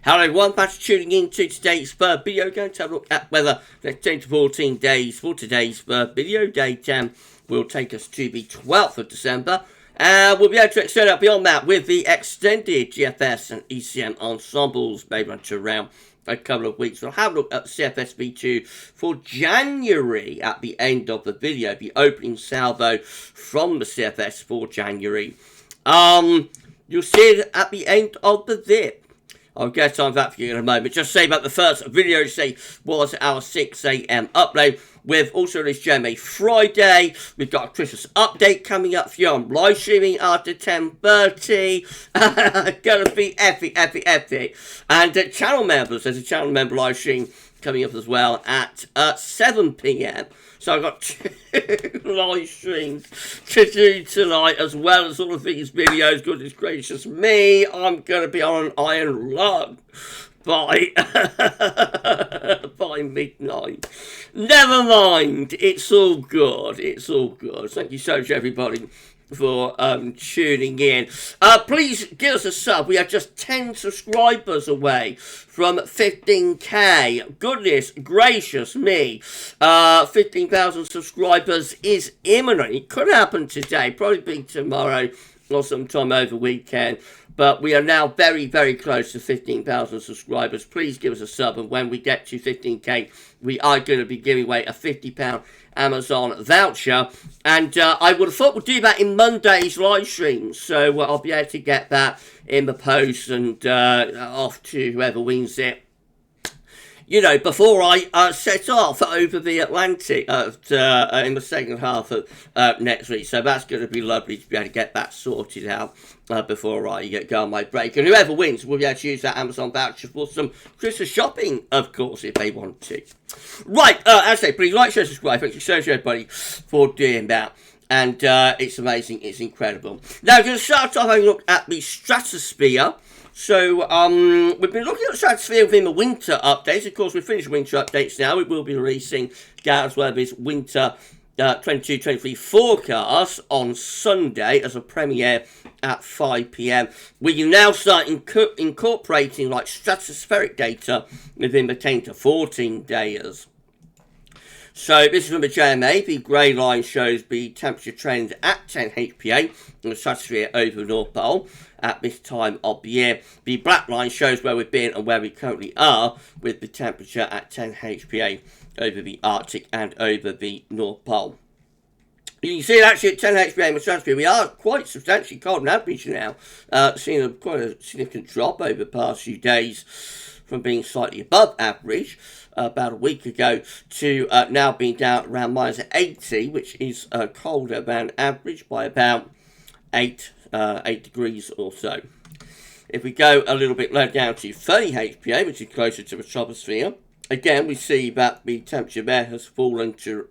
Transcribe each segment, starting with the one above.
Hello everyone, thanks for tuning in to today's video. We're going to have a look at weather the next 10 to 14 days for today's video. Day 10 will take us to the 12th of December. And we'll be able to extend out beyond that with the extended GFS and ECM ensembles, maybe run to around a couple of weeks. We'll have a look at the CFS V2 for January at the end of the video, the opening salvo from the CFS for January. You'll see it at the end of the vid. I'll get on that for you in a moment. Just say about the first video today was our 6 AM upload. We've also released GMA Friday. We've got a Christmas update coming up for you. I'm live streaming after 10:30. Gonna be epic. And channel members, there's a channel member live stream coming up as well at 7 PM. So I've got 2 live streams to do tonight, as well as all of these videos. Goodness gracious me, I'm going to be on an iron lung by midnight. Never mind, it's all good. Thank you so much, everybody, for tuning in. Please give us a sub. We are just 10 subscribers away from 15k. Goodness gracious me. 15,000 subscribers is imminent. It could happen today, probably be tomorrow or sometime over weekend. But we are now very, very close to 15,000 subscribers. Please give us a sub. And when we get to 15k, we are going to be giving away a £50 Amazon voucher. And I would have thought we'll do that in Monday's live stream. So I'll be able to get that in the post and off to whoever wins it, you know, before I set off over the Atlantic in the second half of next week. So that's going to be lovely to be able to get that sorted out before I go on my break. And whoever wins will be able to use that Amazon voucher for some Christmas shopping, of course, if they want to. Right, as I say, please like, share, subscribe. Thank you so much, everybody, for doing that. And it's amazing, it's incredible. Now, we're going to start off having a look at the stratosphere. So, we've been looking at the stratosphere within the winter updates. Of course, we've finished winter updates now. We will be releasing GavsWeatherVids winter 22-23 forecast on Sunday as a premiere at 5 PM. We can now start incorporating like stratospheric data within the 10 to 14 days. So this is from the JMA. The grey line shows the temperature trend at 10 HPA in the stratosphere over the North Pole at this time of the year. The black line shows where we've been and where we currently are with the temperature at 10 HPA over the Arctic and over the North Pole. You can see actually at 10 HPA in the stratosphere, we are quite substantially cold on average now, seeing quite a significant drop over the past few days from being slightly above average about a week ago to now being down around minus 80, which is colder than average by about 8 degrees or so. If we go a little bit lower down to 30 HPA, which is closer to the troposphere, again we see that the temperature there has fallen to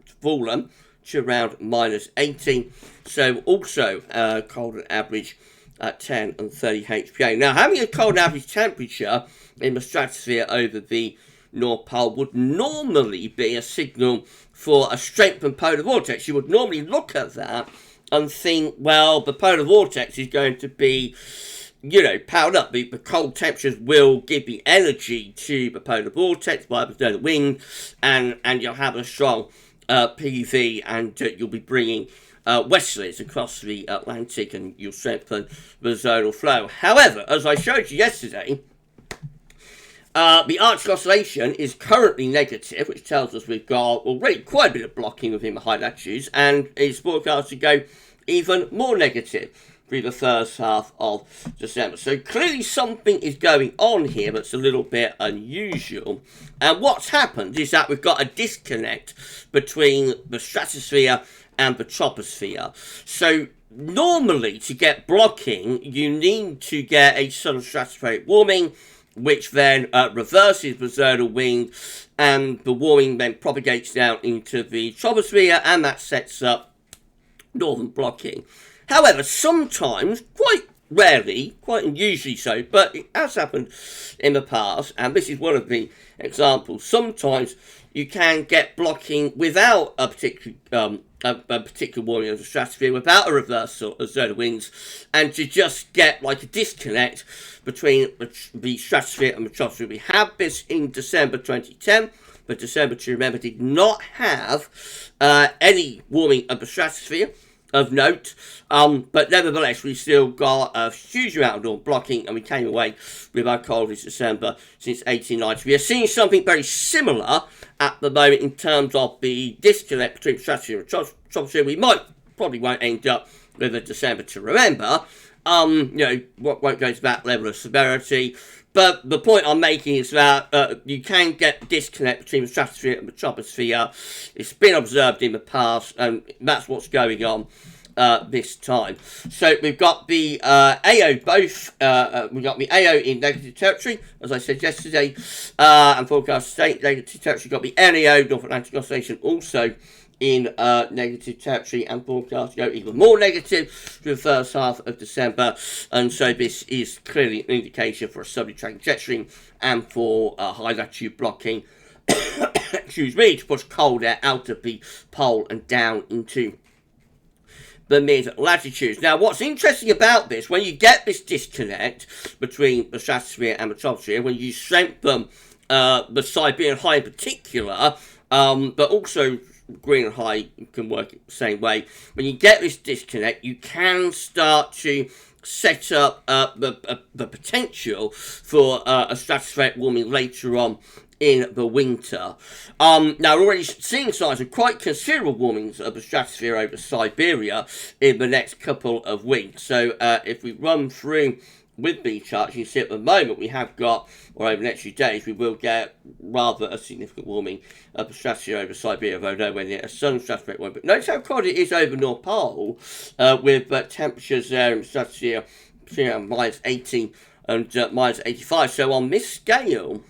around minus 18, so also cold on average at 10 and 30 HPA. Now, having a cold average temperature in the stratosphere over the North Pole would normally be a signal for a strengthened polar vortex. You would normally look at that and think, well, the polar vortex is going to be, you know, powered up. The cold temperatures will give the energy to the polar vortex by the wind, and you'll have a strong PV, and you'll be bringing westerlies across the Atlantic, and you'll strengthen the zonal flow. However, as I showed you yesterday, the Arctic oscillation is currently negative, which tells us we've got already quite a bit of blocking within the high latitudes, and it's forecast to go even more negative through the first half of December. So clearly something is going on here that's a little bit unusual. And what's happened is that we've got a disconnect between the stratosphere and the troposphere. So normally to get blocking, you need to get a sudden stratospheric warming, which then reverses the zonal wind, and the warming then propagates down into the troposphere, and that sets up northern blocking. However, sometimes, quite rarely, quite unusually so, but it has happened in the past, and this is one of the examples. Sometimes you can get blocking without a particularly a particular warming of the stratosphere without a reversal of zone of winds, and to just get like a disconnect between the stratosphere and the troposphere. We had this in December 2010, but December, to remember, did not have any warming of the stratosphere of note, but nevertheless we still got a huge amount of dawn blocking, and we came away with our coldest December since 1890. We are seeing something very similar at the moment in terms of the disconnect between the stratosphere and troposphere. We probably won't end up with a December to remember, won't go to that level of severity. But the point I'm making is that you can get disconnect between the stratosphere and the troposphere. It's been observed in the past, and that's what's going on this time. So we've got the AO both. We've got the AO in negative territory, as I said yesterday, and forecast state negative territory. We've got the NEO, North Atlantic Oscillation, also in negative territory, and forecast to go even more negative for the first half of December. And so this is clearly an indication for a southerly tracking jet stream and for high latitude blocking excuse me, to push cold air out of the pole and down into the mid-latitudes. Now, what's interesting about this, when you get this disconnect between the stratosphere and the troposphere, when you strengthen the Siberian high in particular, but also Greenland high can work the same way. When you get this disconnect, you can start to set up the potential for a stratospheric warming later on in the winter. Now, we're already seeing signs of quite considerable warmings of the stratosphere over Siberia in the next couple of weeks. So if we run through with these charts, you can see at the moment we have got, or over the next few days, we will get rather a significant warming of the stratosphere over Siberia, though nowhere near a southern stratospheric one. But notice how cold it is over North Pole, with temperatures there in the stratosphere between minus 80 and minus 85. So on this scale,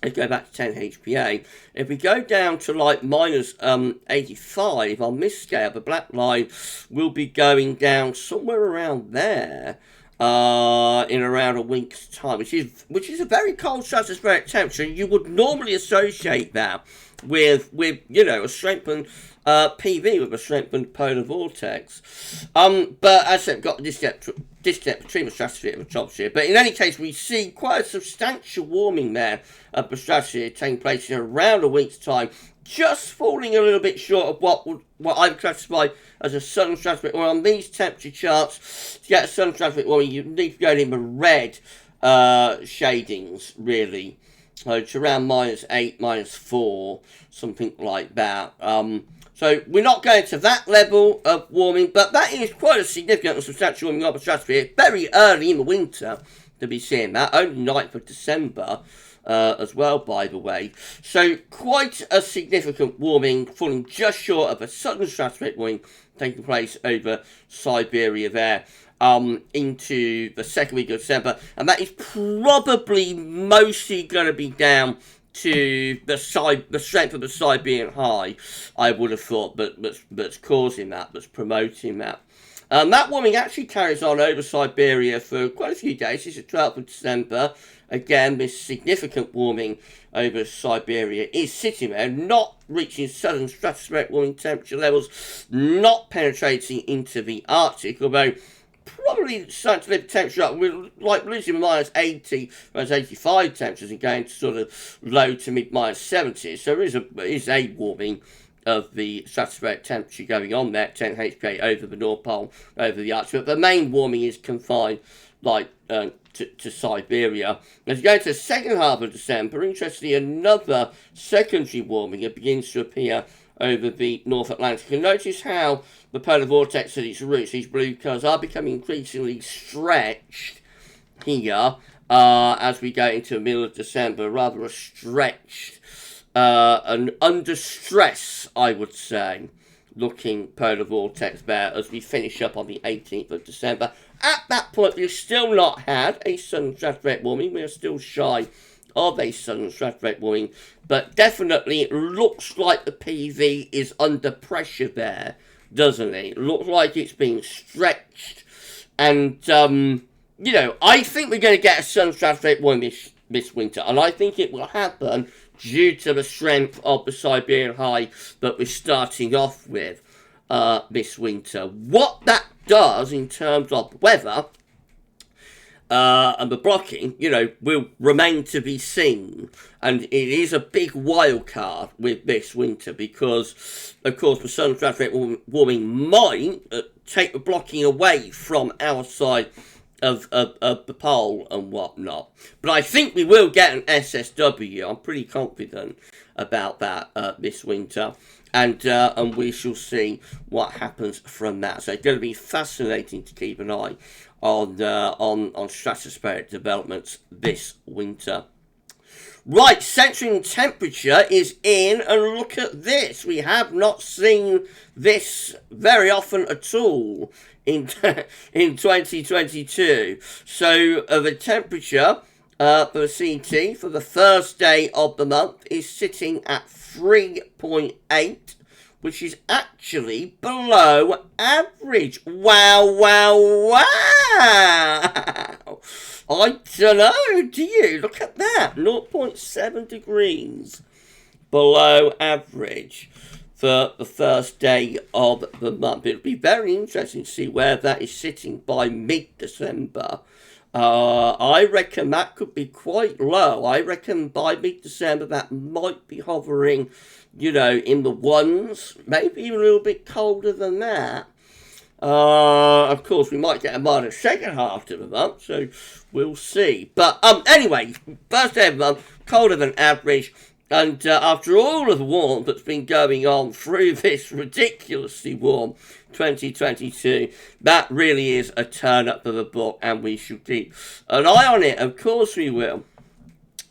let's go back to 10 HPA. If we go down to like minus 85 on this scale, the black line will be going down somewhere around there in around a week's time, which is a very cold stratospheric temperature. You would normally associate that with a strengthened PV, with a strengthened polar vortex. But as I said, we've got this disconnect between the stratosphere and the troposphere. But in any case, we see quite a substantial warming there of the stratosphere taking place in around a week's time, just falling a little bit short of what I would classify as a southern stratospheric warming. On these temperature charts, to get a southern stratospheric warming, you need to go in the red shadings, really. So it's around minus 8, minus 4, something like that. So we're not going to that level of warming, but that is quite a significant and substantial warming of the stratosphere. Very early in the winter to be seeing that, only 9th of December as well, by the way. So quite a significant warming, falling just short of a southern stratospheric warming taking place over Siberia there into the second week of December, and that is probably mostly going to be down to the strength of the Siberian high, I would have thought, that's causing that, that's promoting that. That warming actually carries on over Siberia for quite a few days. It's the 12th of December. Again, this significant warming over Siberia is sitting there, not reaching southern stratospheric warming temperature levels, not penetrating into the Arctic, although probably starting to lift temperature up. We're like losing minus 80, minus 85 temperatures and going to sort of low to mid minus 70s. So there is a warming of the stratospheric temperature going on there, 10 HPA over the North Pole, over the Arctic. But the main warming is confined to Siberia. As we go to the second half of December, interestingly, another secondary warming that begins to appear over the North Atlantic. And notice how the polar vortex at its roots, these blue curves, are becoming increasingly stretched here as we go into the middle of December. Rather a stretched and under stress, I would say, looking polar vortex there as we finish up on the 18th of December. At that point, we've still not had a southern stratospheric warming. We are still shy of a southern stratospheric warming, but definitely it looks like the PV is under pressure there, doesn't it? It looks like it's being stretched, and I think we're going to get a southern stratospheric warming this winter, and I think it will happen due to the strength of the Siberian high that we're starting off with this winter. What that does in terms of weather and the blocking, will remain to be seen. And it is a big wild card with this winter because, of course, the southern stratospheric warming might take the blocking away from our side of the pole and whatnot. But I think we will get an SSW. I'm pretty confident about that this winter. And we shall see what happens from that. So it's going to be fascinating to keep an eye on stratospheric developments this winter. Right, centering temperature is in, and look at this. We have not seen this very often at all in 2022. So the temperature for the CT for the first day of the month is sitting at 3.8, which is actually below average. Wow, wow, wow. I don't know, do you? Look at that, 0.7 degrees below average for the first day of the month. It'll be very interesting to see where that is sitting by mid-December. I reckon that could be quite low. I reckon by mid-December that might be hovering, in the ones, maybe even a little bit colder than that. Of course, we might get a milder second half to the month, so we'll see. But anyway, first day of the month, colder than average. And after all of the warmth that's been going on through this ridiculously warm 2022, that really is a turn up for the book, and we should keep an eye on it. Of course we will.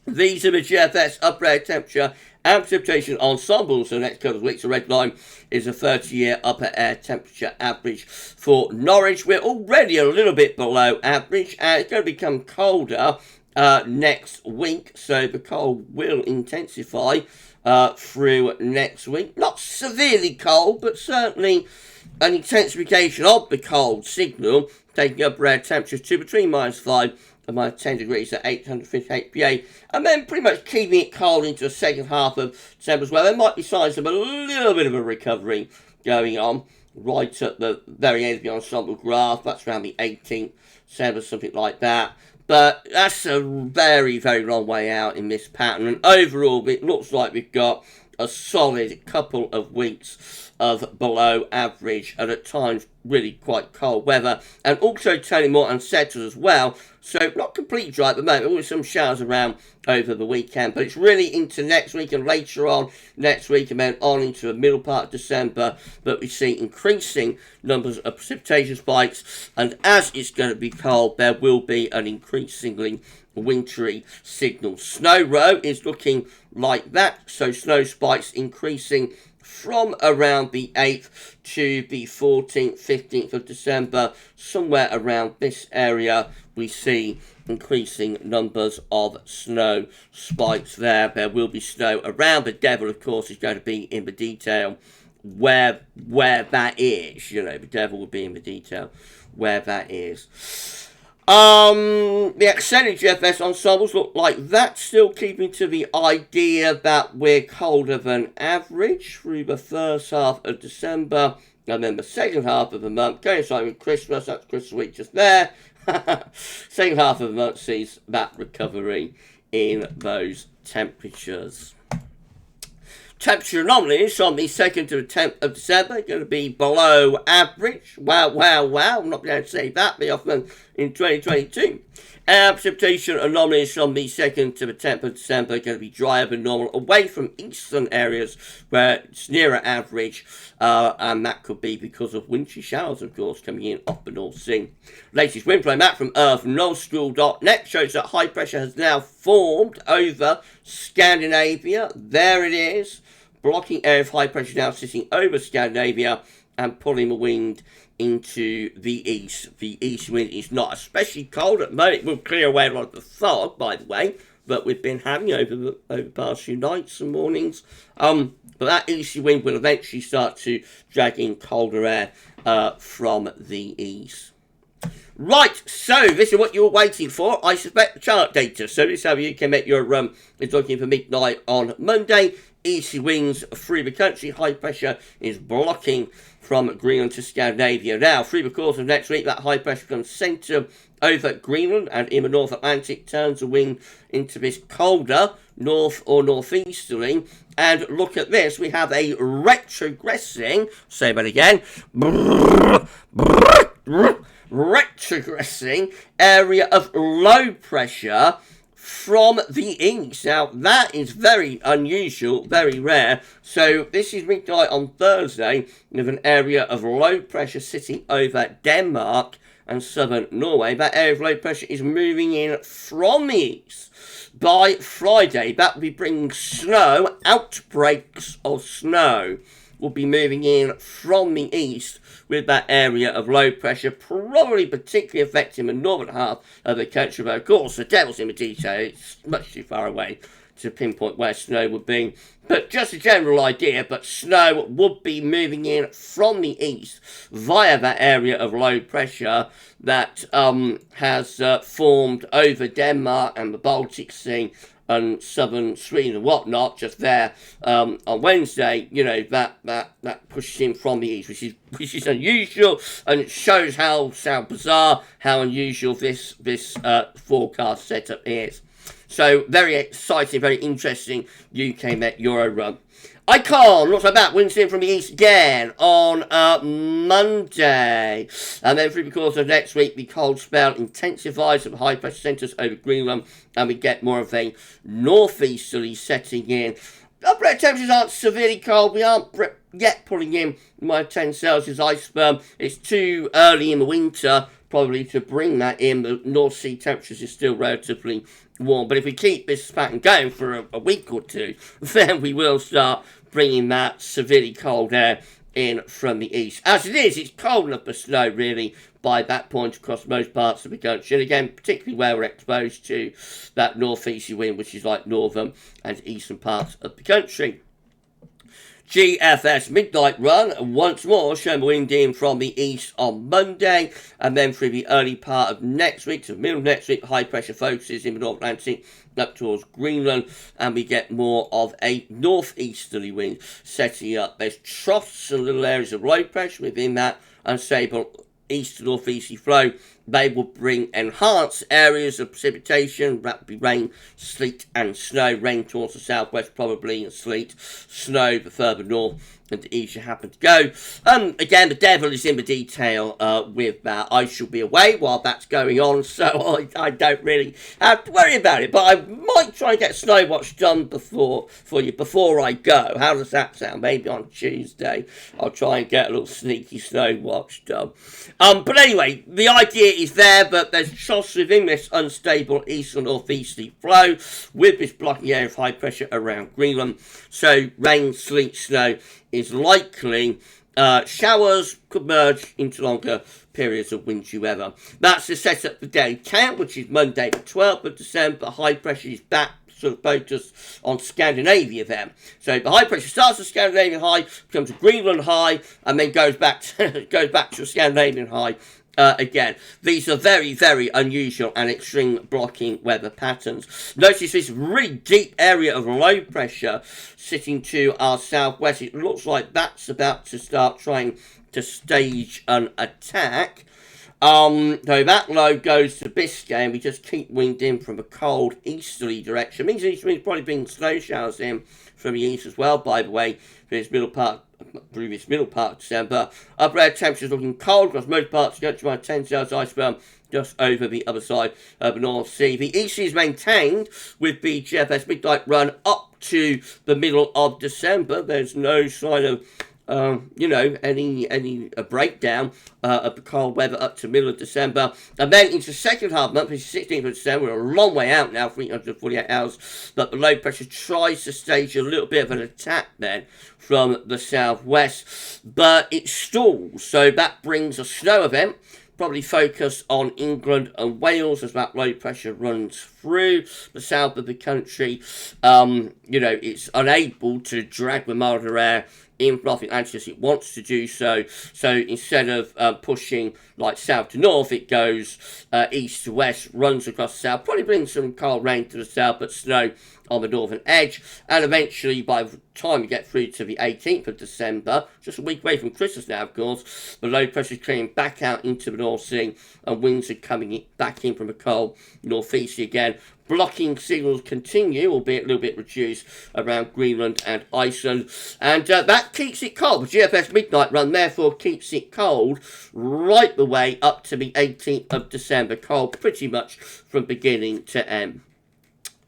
These are the GFS upper air temperature and precipitation ensembles for the next couple of weeks. The red line is a 30-year upper air temperature average for Norwich. We're already a little bit below average, and it's going to become colder next week, so the cold will intensify through next week. Not severely cold, but certainly an intensification of the cold signal, taking upper air temperatures to between -5 and -10 degrees at 858 PA, and then pretty much keeping it cold into the second half of December as well. There might be signs of a little bit of a recovery going on right at the very end of the ensemble graph. That's around the 18th December, something like that. But that's a very, very long way out in this pattern. And overall, it looks like we've got a solid couple of weeks of below average and at times really quite cold weather. And also turning more unsettled as well. So not completely dry at the moment. Always some showers around over the weekend. But it's really into next week and later on next week and then on into the middle part of December that we see increasing numbers of precipitation spikes. And as it's going to be cold, there will be an increasingly wintry signal. Snow row is looking like that. So snow spikes increasing from around the 8th to the 14th, 15th of December, somewhere around this area, we see increasing numbers of snow spikes there. There will be snow around. The devil, of course, is going to be in the detail where that is. The devil will be in the detail where that is. The extended GFS ensembles look like that, still keeping to the idea that we're colder than average through the first half of December, and then the second half of the month, coinciding with Christmas, that's Christmas week just there. Second half of the month sees that recovery in those temperatures. Temperature anomalies on the 2nd to the 10th of December are going to be below average. Wow, wow, wow. I'm not going to say that very often in 2022. Precipitation anomalies from the 2nd to the 10th of December are going to be drier than normal away from eastern areas where it's nearer average. And that could be because of wintry showers, of course, coming in off the North Sea. Latest wind flow map from earthnullschool.net shows that high pressure has now formed over Scandinavia. There it is. Blocking area of high pressure now sitting over Scandinavia and pulling the wind into the east. The east wind is not especially cold at the moment. It will clear away a lot of the fog, by the way, that we've been having over the past few nights and mornings. But that easty wind will eventually start to drag in colder air from the east. Right, so this is what you're waiting for. I suspect the chart data. So this is how you can make your is looking for midnight on Monday. Easy winds through the country. High pressure is blocking from Greenland to Scandinavia. Now, through the course of next week, that high pressure becomes centre over Greenland and in the North Atlantic, turns the wind into this colder north or northeasterly. And look at this, we have a retrogressing, say that again, retrogressing area of low pressure from the east. Now, that is very unusual, very rare. So this is midnight on Thursday with an area of low pressure sitting over Denmark and southern Norway. That area of low pressure is moving in from the east. By Friday, that will be bringing snow, outbreaks of snow will be moving in from the east with that area of low pressure, probably particularly affecting the northern half of the country. But of course, the devil's in the detail. It's much too far away to pinpoint where snow would be. But just a general idea, but snow would be moving in from the east via that area of low pressure that has formed over Denmark and the Baltic Sea and southern Sweden and whatnot, just there on Wednesday. You know, that pushes in from the east, which is unusual, and it shows how bizarre, how unusual this forecast setup is. So very exciting, very interesting UK Met Euro run. Icon, not so bad, winds in from the east again on Monday. And then through the course of next week, the cold spell intensifies at high pressure centres over Greenland, and we get more of a northeasterly setting in. Upper air temperatures aren't severely cold. We aren't yet pulling in my 10 Celsius iceberg. It's too early in the winter, probably, to bring that in. The North Sea temperatures is still relatively warm. But if we keep this pattern going for a week or two, then we will start bringing that severely cold air in from the east. As it is, it's cold enough for snow, really, by that point across most parts of the country. And again, particularly where we're exposed to that northeasterly wind, which is like northern and eastern parts of the country. GFS midnight run, once more, showing wind in from the east on Monday, and then through the early part of next week to the middle of next week, high pressure focuses in the North Atlantic up towards Greenland, and we get more of a northeasterly wind setting up. There's troughs and little areas of low pressure within that unstable east to northeasterly flow. They will bring enhanced areas of precipitation. That will be rain, sleet and snow. Rain towards the southwest probably, and sleet, snow the further north and the east you happen to go. Again, the devil is in the detail with that. I shall be away while that's going on, so I don't really have to worry about it. But I might try and get a snow watch done before I go. How does that sound? Maybe on Tuesday I'll try and get a little sneaky snow watch done. But anyway, the idea is there, but there's troughs within this unstable east or northeasterly flow with this blocking area of high pressure around Greenland. So rain, sleet, snow is likely. Showers could merge into longer periods of wintry weather. That's the setup for day 10, which is Monday the 12th of December. High pressure is back, sort of focus on Scandinavia then. So the high pressure starts at Scandinavian high, becomes a Greenland high, and then goes back to a Scandinavian high. Again, these are very, very unusual and extreme blocking weather patterns. Notice this really deep area of low pressure sitting to our southwest. It looks like that's about to start trying to stage an attack. So that low goes to Biscay, and we just keep wind in from a cold easterly direction. It means east wind's probably bringing snow showers in from the east as well, by the way, for this middle part of December. Upper air temperatures looking cold across most parts of the country, around 10 Celsius iceberg just over the other side of the North Sea. The EC is maintained with the GFS midnight run up to the middle of December. There's no sign of any breakdown of the cold weather up to middle of December. And then into the second half month, which is 16th of December, we're a long way out now, 348 hours, but the low pressure tries to stage a little bit of an attack then from the southwest, but it stalls, so that brings a snow event, probably focus on England and Wales as that low pressure runs through the south of the country. It's unable to drag the milder air in from the Atlantic as it wants to do so. So instead of pushing like south to north, it goes east to west, runs across the south, probably brings some cold rain to the south, but snow on the northern edge, and eventually by the time we get through to the 18th of December, just a week away from Christmas now, of course, the low pressure is clearing back out into the North Sea, and winds are coming back in from a cold northeasterly again. Blocking signals continue, albeit a little bit reduced, around Greenland and Iceland. And that keeps it cold. The GFS midnight run, therefore, keeps it cold right the way up to the 18th of December. Cold pretty much from beginning to end.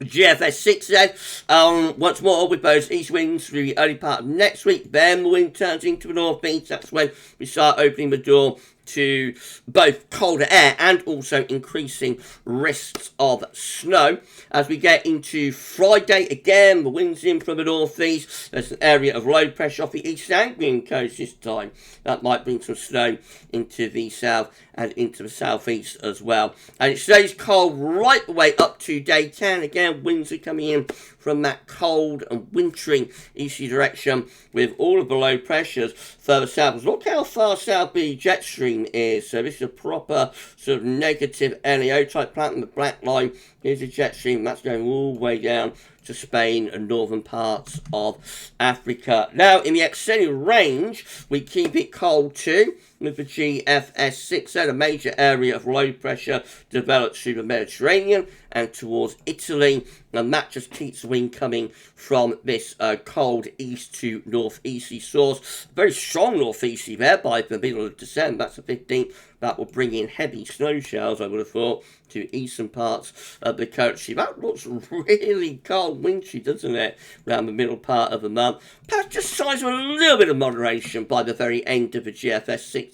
GFS 6 then, once more with those east winds through the early part of next week. Then the wind turns into the northeast. That's when we start opening the door to both colder air and also increasing risks of snow. As we get into Friday, again, the winds in from the northeast. There's an area of low pressure off the East Anglian coast this time. That might bring some snow into the south and into the southeast as well. And it stays cold right the way up to day 10. Again, winds are coming in from that cold and wintry easterly direction with all of the low pressures further south. Look how far south the jet stream is. So this is a proper sort of negative LEO type pattern. The black line is a jet stream. That's going all the way down to Spain and northern parts of Africa. Now, in the extended range, we keep it cold too, with the GFS 6 a major area of low pressure developed through the Mediterranean and towards Italy, and that just keeps the wind coming from this cold east to northeasterly source. Very strong northeasterly there by the middle of December. That's the 15th. That will bring in heavy snow showers, I would have thought, to eastern parts of the country. That looks really cold, wintry, doesn't it, around the middle part of the month. Perhaps just signs of a little bit of moderation by the very end of the GFS 6.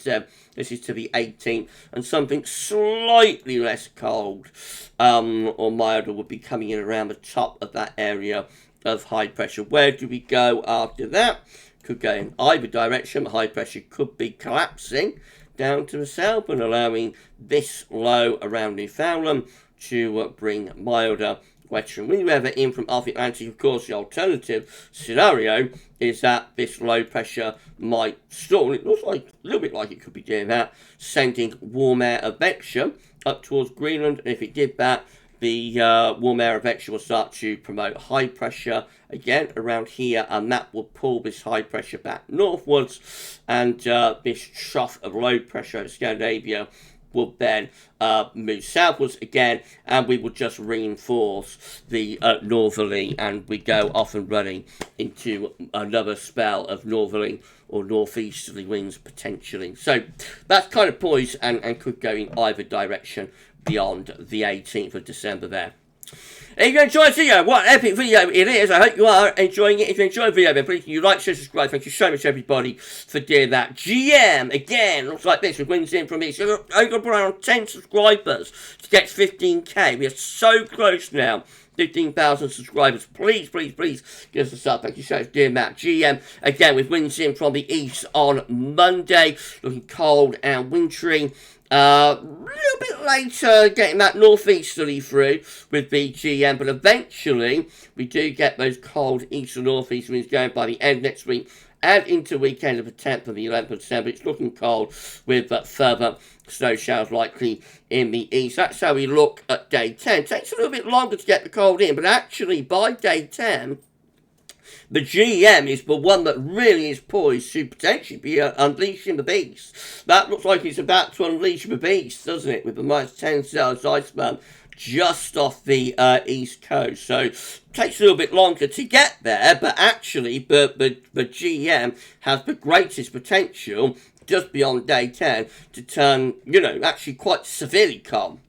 This is to the 18th, and something slightly less cold or milder would be coming in around the top of that area of high pressure. Where do we go after that? Could go in either direction. The high pressure could be collapsing down to the south and allowing this low around Newfoundland to bring milder, wetter and windy weather in from off the Atlantic. Of course, the alternative scenario is that this low pressure might stall. It looks like a little bit like it could be doing that, sending warm air advection up towards Greenland. And if it did that, the warm air advection will start to promote high pressure again around here, and that will pull this high pressure back northwards, and this trough of low pressure over Scandinavia will then move southwards again, and we will just reinforce the northerly, and we go off and running into another spell of northerly or northeasterly winds potentially. So that's kind of poised and could go in either direction beyond the 18th of December there. If you enjoyed the video, what an epic video it is. I hope you are enjoying it. If you enjoyed the video, then please can you like, share, subscribe. Thank you so much, everybody, for doing that. GM, again, looks like this with wins in from me. So I've got around 10 subscribers to get 15k. We are so close now. 15,000 subscribers. Please, please, please give us a sub. Thank you so much for doing that. GM, again, with winds in from the east on Monday. Looking cold and wintry. A little bit later getting that northeasterly through with the GM, but eventually we do get those cold east and northeast winds going by the end next week and into the weekend of the 10th and the 11th of December. It's looking cold with further snow showers likely in the east. That's how we look at day 10. It takes a little bit longer to get the cold in, but actually by day 10, the GM is the one that really is poised to potentially be unleashing the beast. That looks like it's about to unleash the beast, doesn't it? With the minus 10 cells iceberg just off the east coast. So it takes a little bit longer to get there, but actually the GM has the greatest potential just beyond day 10 to turn, actually quite severely calm.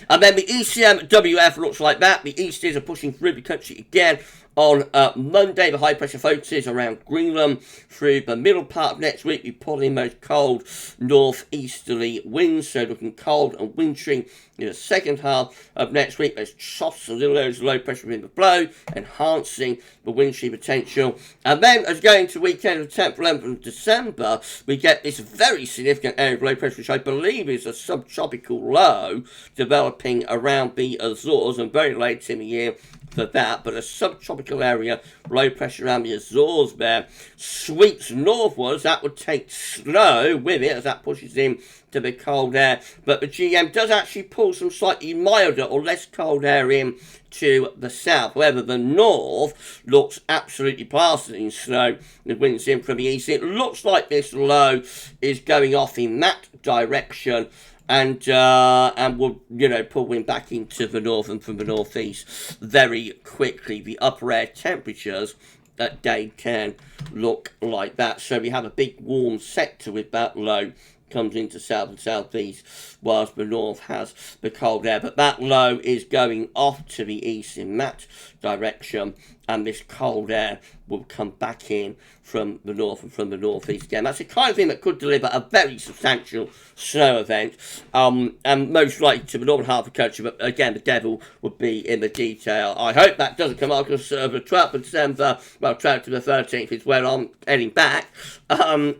And then the ECM WF looks like that. The easters are pushing through the country again. On Monday, the high pressure focuses around Greenland. Through the middle part of next week, we pull in those cold northeasterly winds, so looking cold and wintry in the second half of next week. There's troughs and little areas of low pressure within the blow, enhancing the wintry potential. And then, as going to the weekend of 10th, 11th of December, we get this very significant area of low pressure, which I believe is a subtropical low, developing around the Azores, and very late in the year for that, but a subtropical area, low pressure around the Azores there, sweeps northwards. That would take snow with it as that pushes in to the cold air, but the GM does actually pull some slightly milder or less cold air in to the south. However, the north looks absolutely plastered in snow. The winds in from the east. It looks like this low is going off in that direction, and will, pull wind back into the north and from the northeast very quickly. The upper air temperatures at day 10 look like that. So we have a big warm sector with that low comes into south and southeast, whilst the north has the cold air. But that low is going off to the east in that direction, and this cold air will come back in from the north and from the northeast again. That's the kind of thing that could deliver a very substantial snow event, and most likely to the northern half of the country. But again, the devil would be in the detail. I hope that doesn't come out, because the 12th of December, well, 12th to the 13th is where I'm heading back, and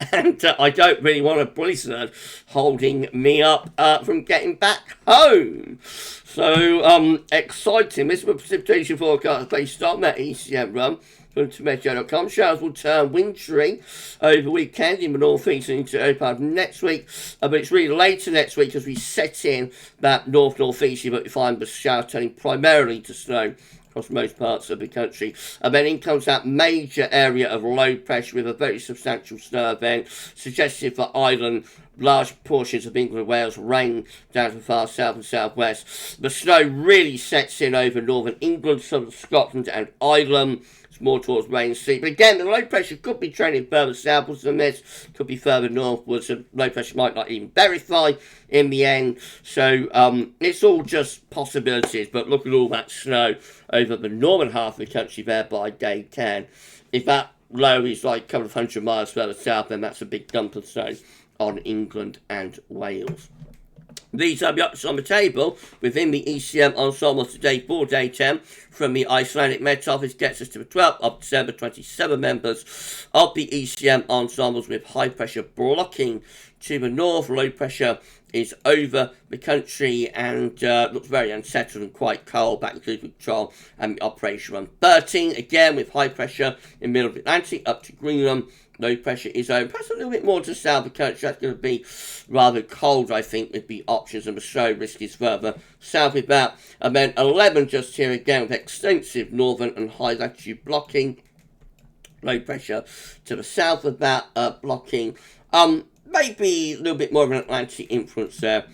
I don't really want a blizzard holding me up from getting back home. So, exciting. This is the precipitation forecast based on that ECM run from Meteo.com. Showers will turn wintry over the weekend in the northeast and into early part of next week. But it's really later next week as we set in that northeasterly, but we find the showers turning primarily to snow across most parts of the country. And then in comes that major area of low pressure with a very substantial snow event, suggested for Ireland, large portions of England and Wales, rain down to the far south and southwest. The snow really sets in over northern England, southern Scotland and Ireland. It's more towards rain sea. But again, the low pressure could be trending further southwards than this, could be further northwards, and low pressure might not even verify in the end. So it's all just possibilities. But look at all that snow over the northern half of the country there by day 10. If that low is like a couple of hundred miles further south, then that's a big dump of snow on England and Wales. These are the options on the table within the ECM ensembles today for day 10 from the Icelandic Met Office gets us to the 12th of December. 27 members of the ECM ensembles with high pressure blocking to the north. Low pressure is over the country and looks very unsettled and quite cold, back to control and the operation run 13 again with high pressure in the middle of the Atlantic up to Greenland. Low pressure is over, perhaps a little bit more to the south of the country. That's going to be rather cold, I think, with the options, and the snow risk is further south with that. And then 11 just here again with extensive northern and high latitude blocking. Low pressure to the south of that blocking. Maybe a little bit more of an Atlantic influence there.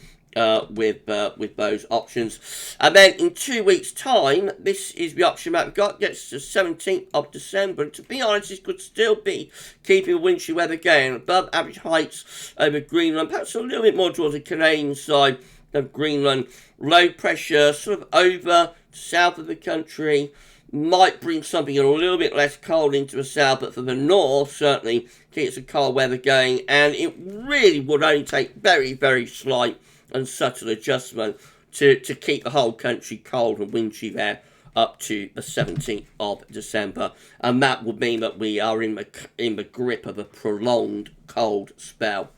With those options. And then in 2 weeks' time, this is the option that we've got, gets to the 17th of December. And to be honest, this could still be keeping wintry weather going above average heights over Greenland, perhaps a little bit more towards the Canadian side of Greenland. Low pressure sort of over south of the country. Might bring something a little bit less cold into the south, but for the north, certainly keeps the cold weather going. And it really would only take very, very slight and subtle adjustment to keep the whole country cold and wintry there up to the 17th of December. And that would mean that we are in the grip of a prolonged cold spell.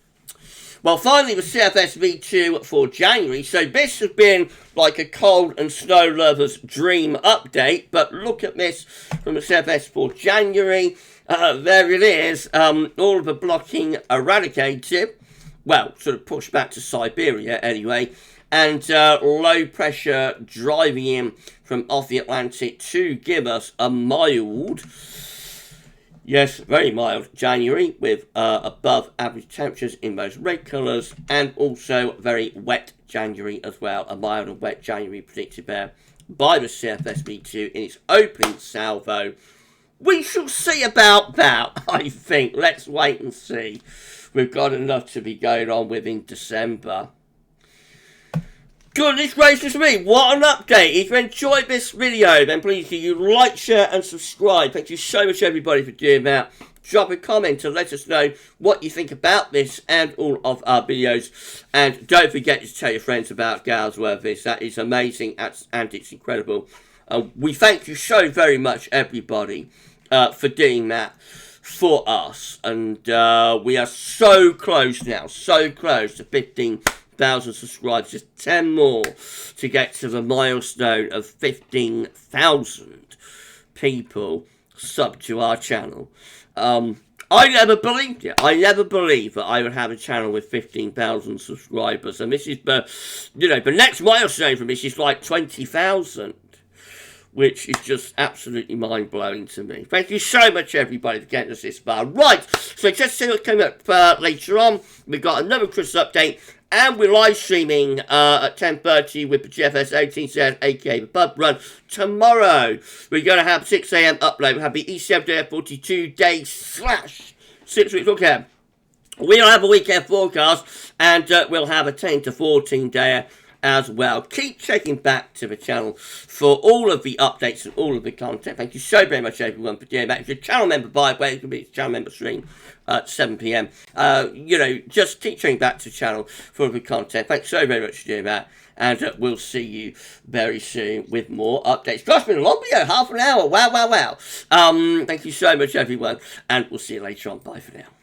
Well, finally, the CFS V2 for January. So this has been like a cold and snow lover's dream update. But look at this from the CFS for January. There it is. All of the blocking eradicated. Well, sort of pushed back to Siberia anyway, and low pressure driving in from off the Atlantic to give us a mild, yes, very mild January with above average temperatures in those red colours, and also very wet January as well, a mild and wet January predicted there by the CFS V2 in its opening salvo. We shall see about that, I think. Let's wait and see. We've got enough to be going on with in December. Goodness gracious me, what an update. If you enjoyed this video, then please do you like, share and subscribe. Thank you so much everybody for doing that. Drop a comment and let us know what you think about this and all of our videos. And don't forget to tell your friends about GavsWeatherVids. That is amazing and it's incredible. We thank you so very much everybody for doing that for us, and we are so close now, so close to 15 15,000 subscribers, just 10 more to get to the milestone of 15,000 people sub to our channel. I never believed it. I never believed that I would have a channel with 15,000 subscribers. And this is the next milestone for me is like 20,000, which is just absolutely mind-blowing to me. Thank you so much, everybody, for getting us this far. Right, so just see what's coming up later on. We've got another Christmas update, and we're live streaming at 10:30 with the GFS 18 aka the pub run. Tomorrow, we're going to have 6 a.m. upload. We'll have the ECM day 42 days / 6 weeks. Okay, we'll have a weekend forecast, and we'll have a 10 to 14 day as well. Keep checking back to the channel for all of the updates and all of the content. Thank you so very much, everyone, for doing that. If you're a channel member, by the way, it could be a channel member stream at 7 p.m. Just keep checking back to the channel for the content. Thanks so very much for doing that. And we'll see you very soon with more updates. Gosh, it's been a long video, half an hour. Wow. Thank you so much, everyone. And we'll see you later on. Bye for now.